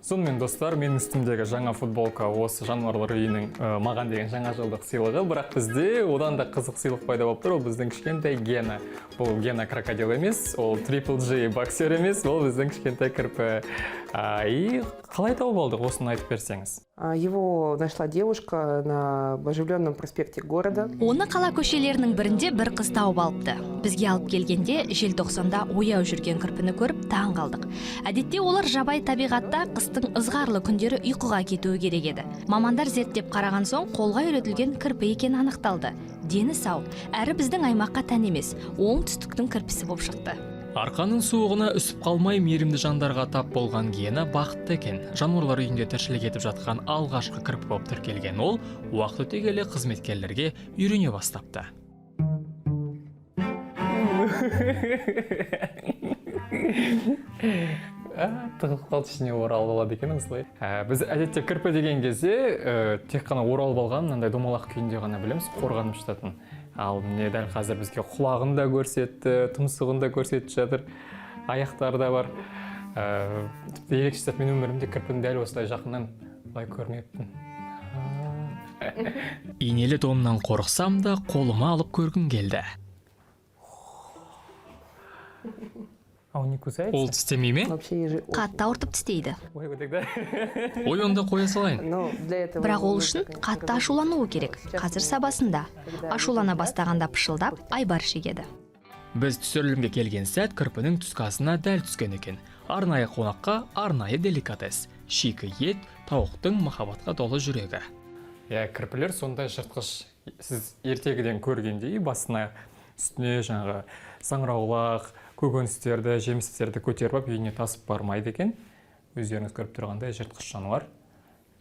Сонымен достар, менің үстімдегі жаңа футболка осы жануарлар үйінің маған деген жаңа жылдық сыйлығы, бірақ бізде одан да қызық сыйлық пайда болып тұр. Ол біздің кішкентай Гена. Бұл Гена крокодил емес, ол Triple G боксер емес, ол біздің кішкентай кірпі. И қалай тауып алдық, осыны айтып берсеңіз. Его нашла девушка на оживленном проспекте города. Оны қала көшелерінің бірінде бір қыз тауып алыпты. Бізге алып келгенде желтоқсанда ояу жүрген кірпіні көріп таң қалдық. Әдетте олар жабай табиғатта қыстың ызғарлы күндері ұйқыға кетуі керек еді. Мамандар зерттеп қараған соң қолға үйретілген кірпі екені анықталды. Дені сау, әрі біздің аймаққа тән емес, оңтүстіктің кірпісі болып шықты. Арқаның суығына үсіп қалмай мейірімді жандарға тап болған Гена бақытты екен. Жануарлар үйінде тіршілік етіп жатқан алғашқы кірпі болып тіркелген ол, уақыт өте келе қызметкерлерге үйрене бастапты. Тығылып қалды, ішіне оралып алады екен осылай. Біз әдетте кірпі деген кезде тек қана оралып алған, мынандай домалақ күйінде ғана білеміз, қорғанып жататын. Ал міне дәл қазір бізге құлағын да көрсетті, тұмсығын да көрсетіп жатыр, аяқтары да бар. Ерекше сәт, мен өмірімде кірпіні дәл осылай жақыннан былай көрмеппін. Инелі томнан қорықсам да қолыма алып көргім келді. Ол тістемей ме? Қатты ауыртып тістейді. Ой, онда қоя салайын. Бірақ ол үшін қатты ашулануы керек. Қазір сабасында. Ашулана бастағанда пышылдап, айбар шегеді. Біз түсірілімге келген сәт кірпінің түскасына дәл түскен екен. Арнайы қонаққа арнайы деликатес. Шикі ет, тауықтың махаббатқа толы жүрегі. Кірпілер сондай жыртқыш. Сіз ертегіден көргендей басына үстіне жаңағы саңыраулақ, көкөністерді, жемістерді көтеріп алып үйіне тасып бармайды екен. Өздеріңіз көріп тұрғандай жыртқыш жануар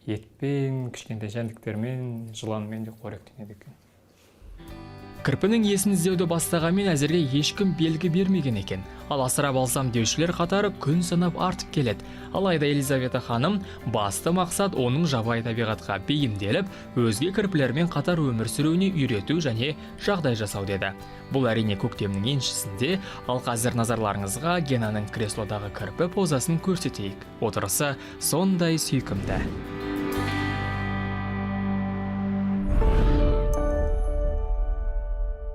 етпен, кішкентай жәндіктермен, жыланмен де қоректенеді екен. Кірпінің есін іздеуді бастағанмен әзірге ешкім белгі бермеген екен. Ал асырап алсам деушілер қатары күн санап артып келеді. Алайда Елизавета ханым басты мақсат оның жабайы табиғатқа бейімделіп, өзге кірпілермен қатар өмір сүруіне үйрету және жағдай жасау деді. Бұл әрине көктемнің еншісінде, ал қазір назарларыңызға Генаның креслодағы кірпі позасын көрсетейік. Отырысы сондай сүйкімді.